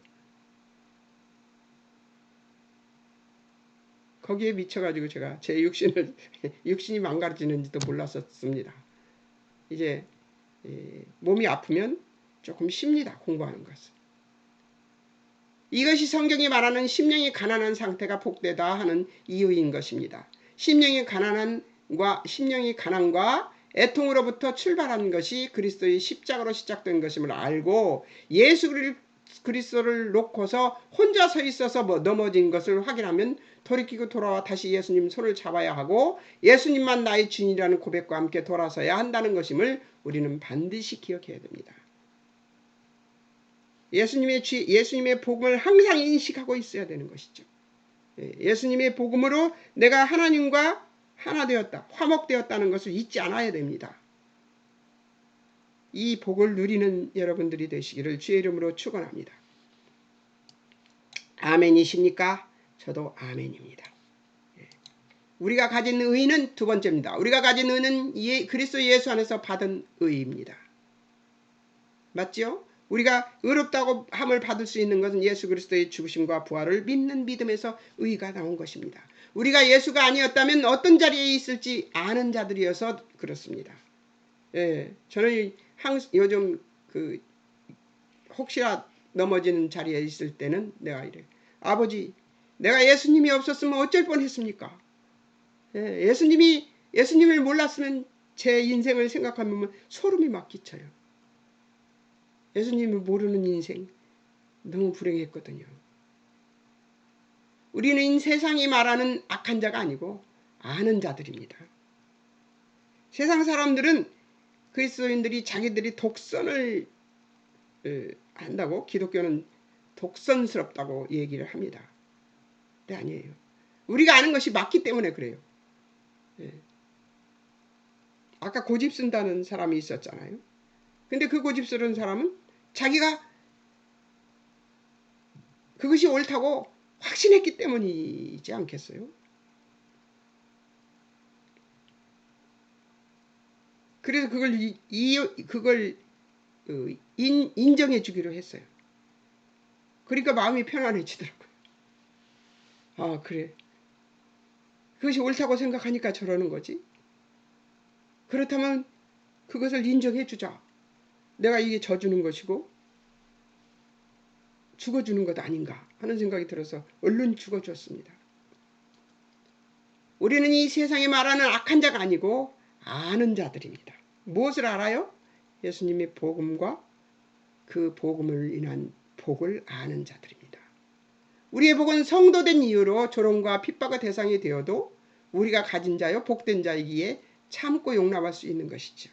거기에 미쳐가지고 제가 제 육신이 망가지는지도 몰랐었습니다. 이제 몸이 아프면 조금 쉽니다. 공부하는 것은. 이것이 성경이 말하는 심령이 가난한 상태가 복되다 하는 이유인 것입니다. 심령이 가난과 애통으로부터 출발한 것이 그리스도의 십자가로 시작된 것임을 알고 예수 그리스도를 놓고서 혼자 서 있어서 넘어진 것을 확인하면 돌이키고 돌아와 다시 예수님 손을 잡아야 하고 예수님만 나의 주인이라는 고백과 함께 돌아서야 한다는 것임을 우리는 반드시 기억해야 됩니다. 예수님의 복음을 항상 인식하고 있어야 되는 것이죠. 예수님의 복음으로 내가 하나님과 하나 되었다, 화목되었다는 것을 잊지 않아야 됩니다. 이 복을 누리는 여러분들이 되시기를 주의 이름으로 축원합니다. 아멘이십니까? 저도 아멘입니다. 우리가 가진 의는 두 번째입니다. 우리가 가진 의는 그리스도 예수 안에서 받은 의입니다. 맞죠? 우리가 의롭다고 함을 받을 수 있는 것은 예수 그리스도의 죽으심과 부활을 믿는 믿음에서 의가 나온 것입니다. 우리가 예수가 아니었다면 어떤 자리에 있을지 아는 자들이어서 그렇습니다. 예, 저는 요즘 혹시나 넘어지는 자리에 있을 때는 내가 이래. 아버지, 내가 예수님이 없었으면 어쩔 뻔했습니까? 예, 예수님을 몰랐으면 제 인생을 생각하면 소름이 막 끼쳐요. 예수님을 모르는 인생 너무 불행했거든요. 우리는 세상이 말하는 악한 자가 아니고 아는 자들입니다. 세상 사람들은 그리스도인들이 자기들이 독선을 한다고, 기독교는 독선스럽다고 얘기를 합니다. 근데 아니에요. 우리가 아는 것이 맞기 때문에 그래요. 예. 아까 고집 쓴다는 사람이 있었잖아요. 근데 그 고집 쓰는 사람은 자기가 그것이 옳다고 확신했기 때문이지 않겠어요? 그래서 그걸 인정해 주기로 했어요. 그러니까 마음이 편안해지더라고요. 아, 그래. 그것이 옳다고 생각하니까 저러는 거지. 그렇다면 그것을 인정해 주자. 내가 이게 져주는 것이고 죽어주는 것 아닌가 하는 생각이 들어서 얼른 죽어줬습니다. 우리는 이 세상에 말하는 악한 자가 아니고 아는 자들입니다. 무엇을 알아요? 예수님의 복음과 그 복음을 인한 복을 아는 자들입니다. 우리의 복은 성도된 이유로 조롱과 핍박의 대상이 되어도 우리가 가진 자요 복된 자이기에 참고 용납할 수 있는 것이죠.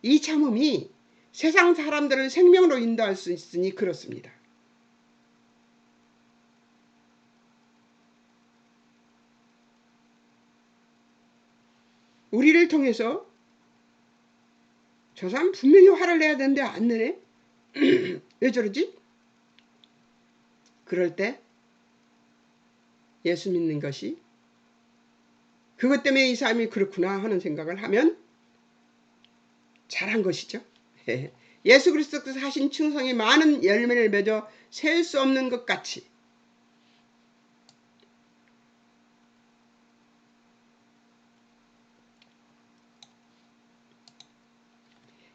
이 참음이 세상 사람들을 생명으로 인도할 수 있으니 그렇습니다. 우리를 통해서 저 사람 분명히 화를 내야 되는데 안 내네? 왜 저러지? 그럴 때 예수 믿는 것이 그것 때문에 이 사람이 그렇구나 하는 생각을 하면 잘한 것이죠. 예수 그리스도께서 하신 충성이 많은 열매를 맺어 셀 수 없는 것 같이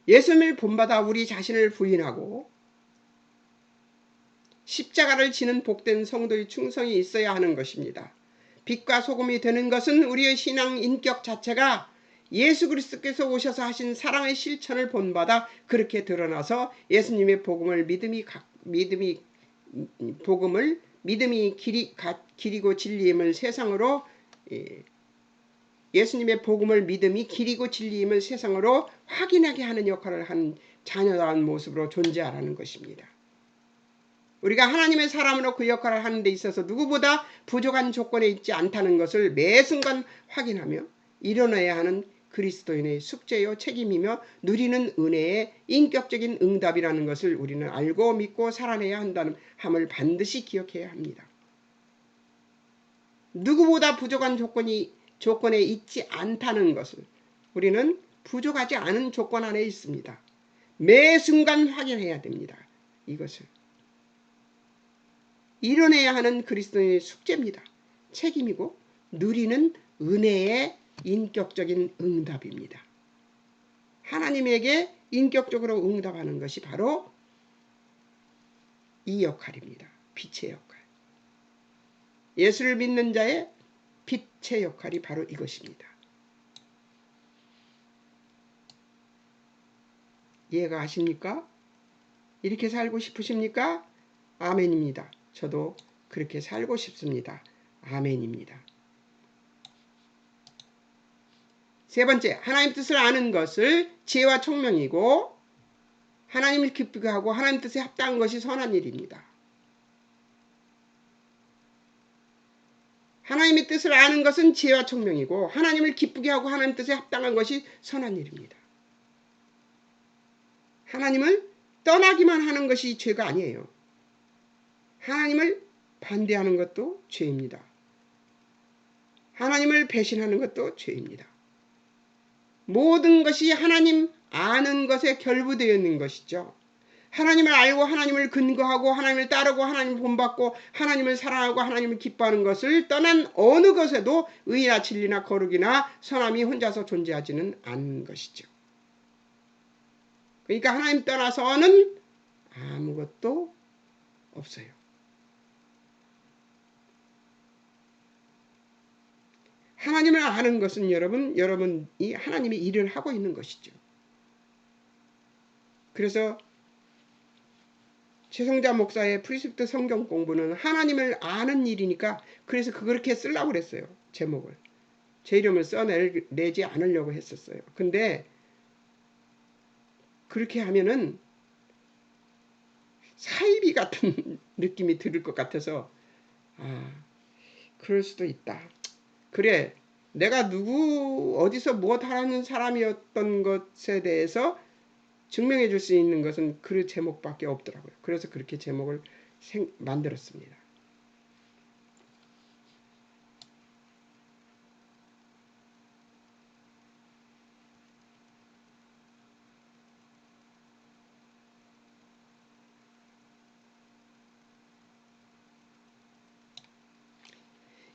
예수님을 본받아 우리 자신을 부인하고 십자가를 지는 복된 성도의 충성이 있어야 하는 것입니다. 빛과 소금이 되는 것은 우리의 신앙 인격 자체가 예수 그리스도께서 오셔서 하신 사랑의 실천을 본받아 그렇게 드러나서 예수님의 복음을 믿음이 길이고 진리임을 세상으로 예수님의 복음을 믿음이 길이고 진리임을 세상으로 확인하게 하는 역할을 한 자녀다운 모습으로 존재하라는 것입니다. 우리가 하나님의 사람으로 그 역할을 하는 데 있어서 누구보다 부족한 조건에 있지 않다는 것을 매 순간 확인하며 일어나야 하는 그리스도인의 숙제요 책임이며 누리는 은혜의 인격적인 응답이라는 것을 우리는 알고 믿고 살아내야 한다는 함을 반드시 기억해야 합니다. 누구보다 부족한 조건에 있지 않다는 것을 우리는 부족하지 않은 조건 안에 있습니다. 매 순간 확인해야 됩니다. 이것을 이뤄내야 하는 그리스도의 숙제입니다. 책임이고 누리는 은혜의 인격적인 응답입니다. 하나님에게 인격적으로 응답하는 것이 바로 이 역할입니다. 빛의 역할. 예수를 믿는 자의 빛의 역할이 바로 이것입니다. 이해가 가십니까? 이렇게 살고 싶으십니까? 아멘입니다. 저도 그렇게 살고 싶습니다. 아멘입니다. 세 번째, 하나님 뜻을 아는 것을 지혜와 총명이고 하나님을 기쁘게 하고 하나님 뜻에 합당한 것이 선한 일입니다. 하나님의 뜻을 아는 것은 지혜와 총명이고 하나님을 기쁘게 하고 하나님 뜻에 합당한 것이 선한 일입니다. 하나님을 떠나기만 하는 것이 죄가 아니에요. 하나님을 반대하는 것도 죄입니다. 하나님을 배신하는 것도 죄입니다. 모든 것이 하나님 아는 것에 결부되어 있는 것이죠. 하나님을 알고 하나님을 근거하고 하나님을 따르고 하나님을 본받고 하나님을 사랑하고 하나님을 기뻐하는 것을 떠난 어느 것에도 의나 진리나 거룩이나 선함이 혼자서 존재하지는 않는 것이죠. 그러니까 하나님 떠나서는 아무것도 없어요. 하나님을 아는 것은 여러분이 하나님의 일을 하고 있는 것이죠. 그래서 최성자 목사의 프리셉트 성경 공부는 하나님을 아는 일이니까 그래서 그렇게 쓰려고 그랬어요. 제목을. 제 이름을 써내지 않으려고 했었어요. 근데 그렇게 하면은 사이비 같은 느낌이 들을 것 같아서 그럴 수도 있다. 그래, 내가 어디서 무엇하는 사람이었던 것에 대해서 증명해 줄 수 있는 것은 그 제목밖에 없더라고요. 그래서 그렇게 제목을 만들었습니다.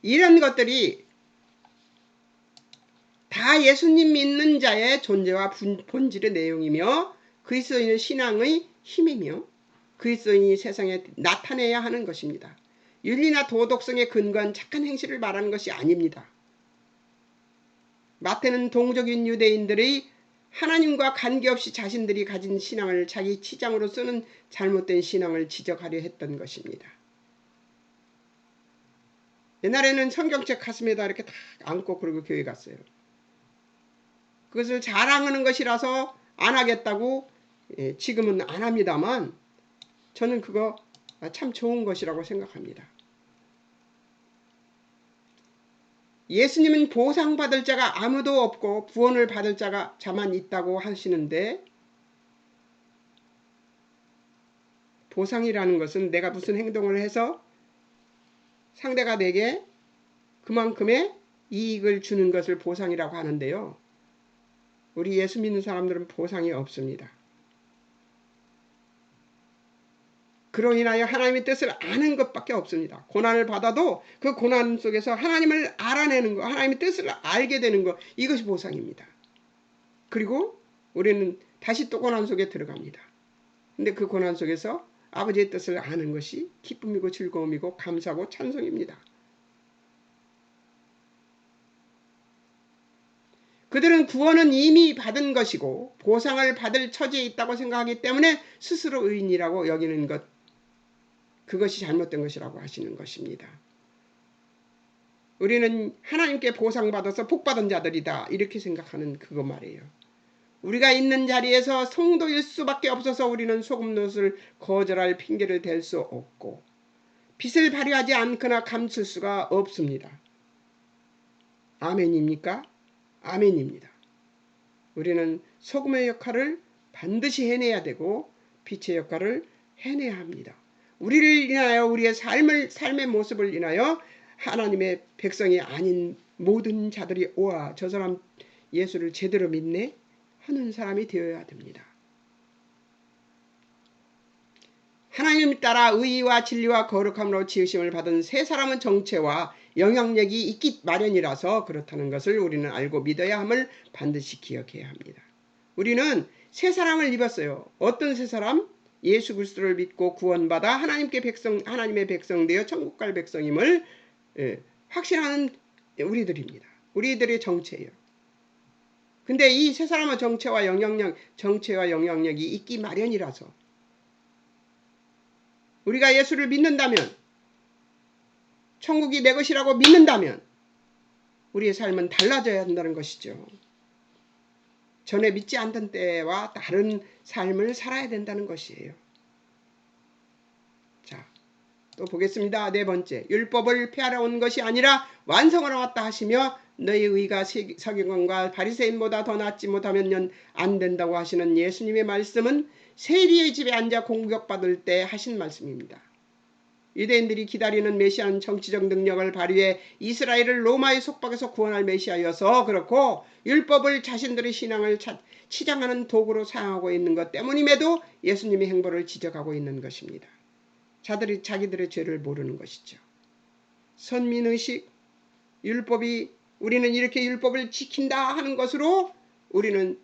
이런 것들이 다 예수님 믿는 자의 존재와 본질의 내용이며 그리스도인의 신앙의 힘이며 그리스도인이 세상에 나타내야 하는 것입니다. 윤리나 도덕성에 근거한 착한 행실을 말하는 것이 아닙니다. 마태는 동족인 유대인들의 하나님과 관계없이 자신들이 가진 신앙을 자기 치장으로 쓰는 잘못된 신앙을 지적하려 했던 것입니다. 옛날에는 성경책 가슴에다 이렇게 딱 안고 그러고 교회 갔어요. 그것을 자랑하는 것이라서 안 하겠다고 지금은 안 합니다만 저는 그거 참 좋은 것이라고 생각합니다. 예수님은 보상받을 자가 아무도 없고 구원을 받을 자만 있다고 하시는데 보상이라는 것은 내가 무슨 행동을 해서 상대가 내게 그만큼의 이익을 주는 것을 보상이라고 하는데요. 우리 예수 믿는 사람들은 보상이 없습니다. 그로 인하여 하나님의 뜻을 아는 것밖에 없습니다. 고난을 받아도 그 고난 속에서 하나님을 알아내는 것, 하나님의 뜻을 알게 되는 것, 이것이 보상입니다. 그리고 우리는 다시 또 고난 속에 들어갑니다. 근데 그 고난 속에서 아버지의 뜻을 아는 것이 기쁨이고 즐거움이고 감사고 찬송입니다. 그들은 구원은 이미 받은 것이고 보상을 받을 처지에 있다고 생각하기 때문에 스스로 의인이라고 여기는 것, 그것이 잘못된 것이라고 하시는 것입니다. 우리는 하나님께 보상받아서 복받은 자들이다 이렇게 생각하는 그거 말이에요. 우리가 있는 자리에서 성도일 수밖에 없어서 우리는 소금노릇을 거절할 핑계를 댈 수 없고 빛을 발휘하지 않거나 감출 수가 없습니다. 아멘입니까? 아멘입니다. 우리는 소금의 역할을 반드시 해내야 되고 빛의 역할을 해내야 합니다. 우리를 인하여 우리의 삶의 모습을 인하여 하나님의 백성이 아닌 모든 자들이 오아 저 사람 예수를 제대로 믿네 하는 사람이 되어야 됩니다. 하나님 따라 의와 진리와 거룩함으로 지으심을 받은 새 사람은 정체와 영향력이 있기 마련이라서 그렇다는 것을 우리는 알고 믿어야 함을 반드시 기억해야 합니다. 우리는 새 사람을 입었어요. 어떤 새 사람? 예수 그리스도를 믿고 구원받아 하나님의 백성 되어 천국 갈 백성임을 확신하는 우리들입니다. 우리들의 정체예요. 근데 이 새 사람의 정체와 영향력이 있기 마련이라서 우리가 예수를 믿는다면 천국이 내 것이라고 믿는다면 우리의 삶은 달라져야 한다는 것이죠. 전에 믿지 않던 때와 다른 삶을 살아야 된다는 것이에요. 자, 또 보겠습니다. 네 번째, 율법을 폐하러 온 것이 아니라 완성하러 왔다 하시며 너희 의가 서기관과 바리새인보다 더 낫지 못하면 안 된다고 하시는 예수님의 말씀은 세리의 집에 앉아 공격받을 때 하신 말씀입니다. 유대인들이 기다리는 메시아는 정치적 능력을 발휘해 이스라엘을 로마의 속박에서 구원할 메시아여서 그렇고 율법을 자신들의 신앙을 치장하는 도구로 사용하고 있는 것 때문임에도 예수님의 행보를 지적하고 있는 것입니다. 자기들의 죄를 모르는 것이죠. 선민의식, 율법이 우리는 이렇게 율법을 지킨다 하는 것으로 우리는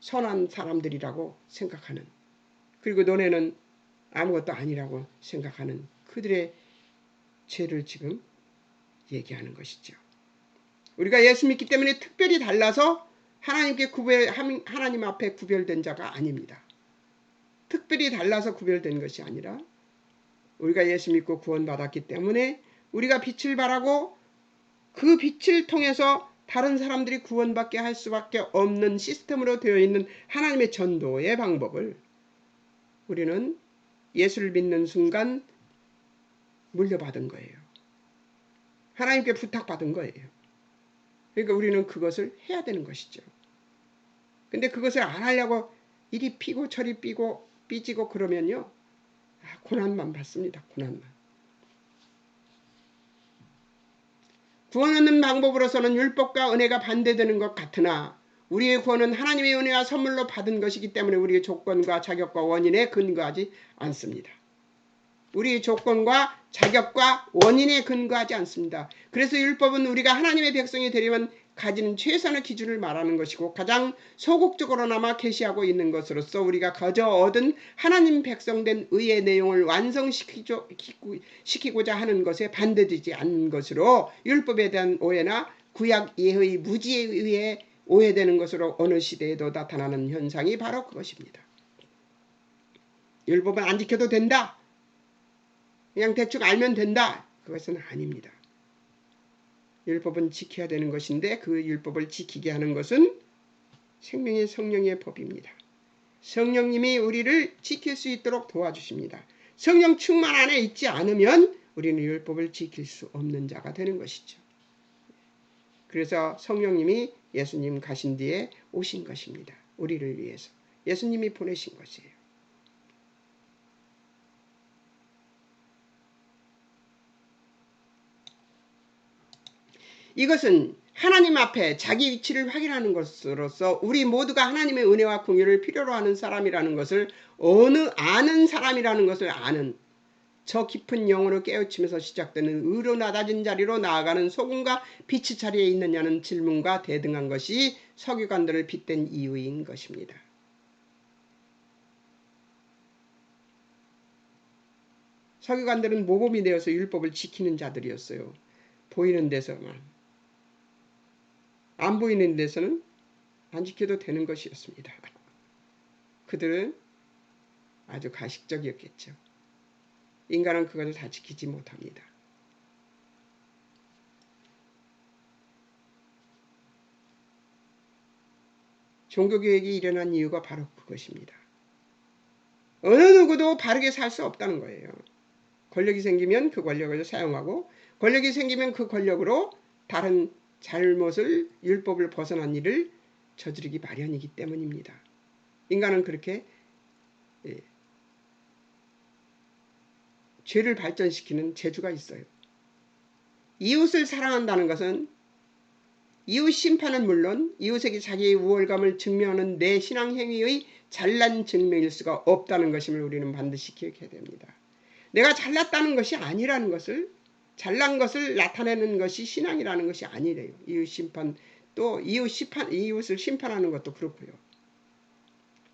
선한 사람들이라고 생각하는, 그리고 너네는 아무것도 아니라고 생각하는 그들의 죄를 지금 얘기하는 것이죠. 우리가 예수 믿기 때문에 특별히 달라서 하나님 앞에 구별된 자가 아닙니다. 특별히 달라서 구별된 것이 아니라 우리가 예수 믿고 구원받았기 때문에 우리가 빛을 발하고 그 빛을 통해서 다른 사람들이 구원받게 할 수밖에 없는 시스템으로 되어 있는 하나님의 전도의 방법을 우리는 예수를 믿는 순간 물려받은 거예요. 하나님께 부탁받은 거예요. 그러니까 우리는 그것을 해야 되는 것이죠. 근데 그것을 안 하려고 이리 피고 저리 삐지고 그러면요, 고난만 받습니다. 고난만. 구원 얻는 방법으로서는 율법과 은혜가 반대되는 것 같으나 우리의 구원은 하나님의 은혜와 선물로 받은 것이기 때문에 우리의 조건과 자격과 원인에 근거하지 않습니다. 우리의 조건과 자격과 원인에 근거하지 않습니다. 그래서 율법은 우리가 하나님의 백성이 되려면 가지는 최선의 기준을 말하는 것이고 가장 소극적으로나마 계시하고 있는 것으로서 우리가 거저 얻은 하나님 백성된 의의 내용을 완성시키고자 하는 것에 반대되지 않는 것으로 율법에 대한 오해나 구약 예의 무지에 의해 오해되는 것으로 어느 시대에도 나타나는 현상이 바로 그것입니다. 율법은 안 지켜도 된다. 그냥 대충 알면 된다. 그것은 아닙니다. 율법은 지켜야 되는 것인데 그 율법을 지키게 하는 것은 생명의 성령의 법입니다. 성령님이 우리를 지킬 수 있도록 도와주십니다. 성령 충만 안에 있지 않으면 우리는 율법을 지킬 수 없는 자가 되는 것이죠. 그래서 성령님이 예수님 가신 뒤에 오신 것입니다. 우리를 위해서. 예수님이 보내신 것이에요. 이것은 하나님 앞에 자기 위치를 확인하는 것으로서 우리 모두가 하나님의 은혜와 공유를 필요로 하는 사람이라는 것을 아는 사람이라는 것을 아는 저 깊은 영으로 깨우치면서 시작되는 의로 낮아진 자리로 나아가는 소금과 빛의 자리에 있느냐는 질문과 대등한 것이 서기관들을 빗댄 이유인 것입니다. 서기관들은 모범이 되어서 율법을 지키는 자들이었어요. 보이는 데서만. 안 보이는 데서는 안 지켜도 되는 것이었습니다. 그들은 아주 가식적이었겠죠. 인간은 그것을 다 지키지 못합니다. 종교개혁이 일어난 이유가 바로 그것입니다. 어느 누구도 바르게 살 수 없다는 거예요. 권력이 생기면 그 권력을 사용하고 권력이 생기면 그 권력으로 다른 잘못을 율법을 벗어난 일을 저지르기 마련이기 때문입니다. 인간은 그렇게 죄를 발전시키는 재주가 있어요. 이웃을 사랑한다는 것은 이웃 심판은 물론 이웃에게 자기의 우월감을 증명하는 내 신앙 행위의 잘난 증명일 수가 없다는 것임을 우리는 반드시 기억해야 됩니다. 내가 잘났다는 것이 아니라는 것을, 잘난 것을 나타내는 것이 신앙이라는 것이 아니래요. 이웃 심판, 또 이웃을 심판하는 것도 그렇고요.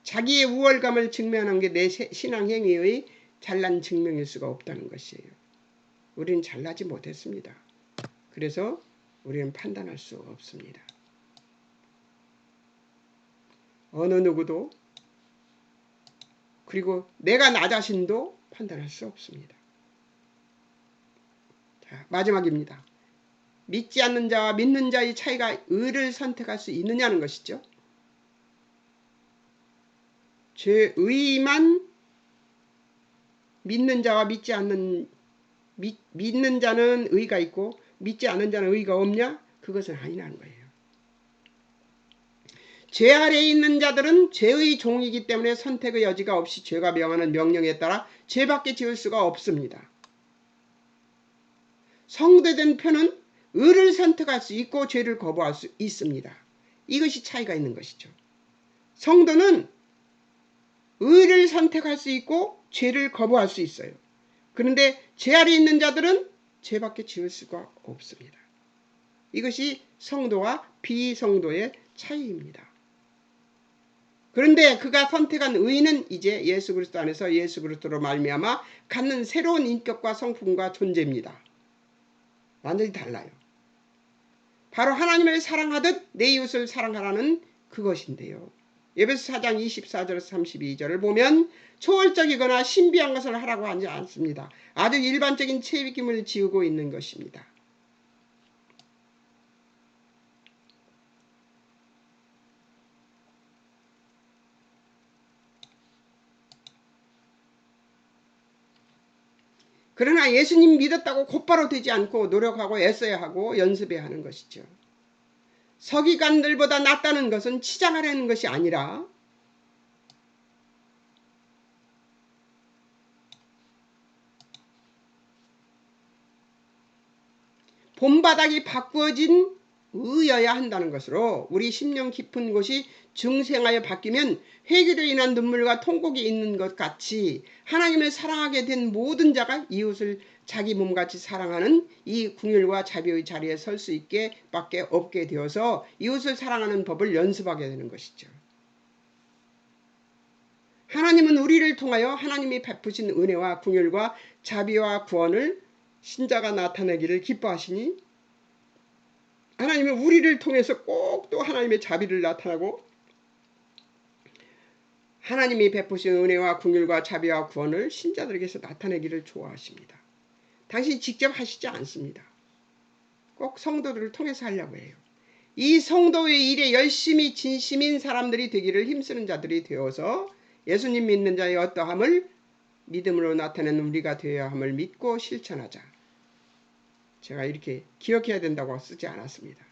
자기의 우월감을 증명하는 게 내 신앙 행위의 잘난 증명일 수가 없다는 것이에요. 우리는 잘나지 못했습니다. 그래서 우리는 판단할 수 없습니다. 어느 누구도, 그리고 내가 나 자신도 판단할 수 없습니다. 자, 마지막입니다. 믿지 않는 자와 믿는 자의 차이가 의를 선택할 수 있느냐는 것이죠. 죄의만 믿는 자와 믿는 자는 의가 있고 믿지 않는 자는 의가 없냐? 그것은 아니라는 거예요. 죄 아래에 있는 자들은 죄의 종이기 때문에 선택의 여지가 없이 죄가 명하는 명령에 따라 죄밖에 지을 수가 없습니다. 성도된 표는 의를 선택할 수 있고 죄를 거부할 수 있습니다. 이것이 차이가 있는 것이죠. 성도는 의를 선택할 수 있고 죄를 거부할 수 있어요. 그런데 죄 아래 있는 자들은 죄밖에 지을 수가 없습니다. 이것이 성도와 비성도의 차이입니다. 그런데 그가 선택한 의는 이제 예수 그리스도 안에서 예수 그리스도로 말미암아 갖는 새로운 인격과 성품과 존재입니다. 완전히 달라요. 바로 하나님을 사랑하듯 내 이웃을 사랑하라는 그것인데요. 에베소 4장 24절에서 32절을 보면 초월적이거나 신비한 것을 하라고 하지 않습니다. 아주 일반적인 책임을 지우고 있는 것입니다. 그러나 예수님 믿었다고 곧바로 되지 않고 노력하고 애써야 하고 연습해야 하는 것이죠. 서기관들보다 낫다는 것은 치장하려는 것이 아니라 본바닥이 바꾸어진 의여야 한다는 것으로 우리 심령 깊은 곳이 중생하여 바뀌면 회개로 인한 눈물과 통곡이 있는 것 같이 하나님을 사랑하게 된 모든 자가 이웃을 자기 몸같이 사랑하는 이 긍휼과 자비의 자리에 설 수 있게 밖에 없게 되어서 이웃을 사랑하는 법을 연습하게 되는 것이죠. 하나님은 우리를 통하여 하나님이 베푸신 은혜와 긍휼과 자비와 구원을 신자가 나타내기를 기뻐하시니 하나님은 우리를 통해서 꼭 또 하나님의 자비를 나타나고 하나님이 베푸신 은혜와 긍휼과 자비와 구원을 신자들에게서 나타내기를 좋아하십니다. 당신이 직접 하시지 않습니다. 꼭 성도들을 통해서 하려고 해요. 이 성도의 일에 열심히 진심인 사람들이 되기를 힘쓰는 자들이 되어서 예수님 믿는 자의 어떠함을 믿음으로 나타내는 우리가 되어야 함을 믿고 실천하자. 제가 이렇게 기억해야 된다고 쓰지 않았습니다.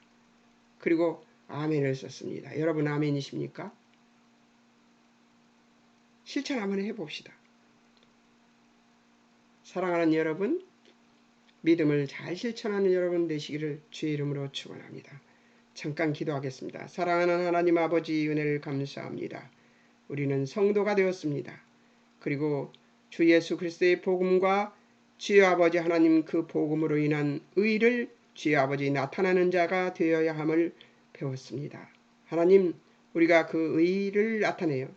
그리고 아멘을 썼습니다. 여러분 아멘이십니까? 실천 한번 해봅시다. 사랑하는 여러분, 믿음을 잘 실천하는 여러분 되시기를 주의 이름으로 축원합니다. 잠깐 기도하겠습니다. 사랑하는 하나님 아버지 은혜를 감사합니다. 우리는 성도가 되었습니다. 그리고 주 예수 그리스도의 복음과 주의 아버지 하나님 그 복음으로 인한 의를 주의 아버지 나타나는 자가 되어야 함을 배웠습니다. 하나님, 우리가 그 의를 나타내어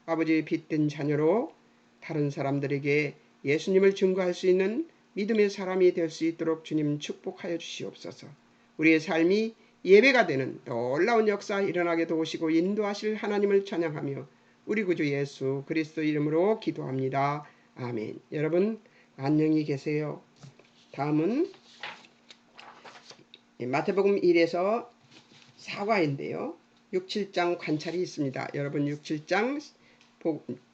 아버지의 빛된 자녀로 다른 사람들에게 예수님을 증거할 수 있는 믿음의 사람이 될 수 있도록 주님 축복하여 주시옵소서. 우리의 삶이 예배가 되는 놀라운 역사 일어나게 도우시고 인도하실 하나님을 찬양하며 우리 구주 예수 그리스도 이름으로 기도합니다. 아멘. 여러분 안녕히 계세요. 다음은 마태복음 1에서 4과인데요. 6, 7장 관찰이 있습니다. 여러분 6, 7장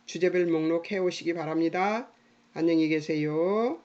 주제별 목록 해오시기 바랍니다. 안녕히 계세요.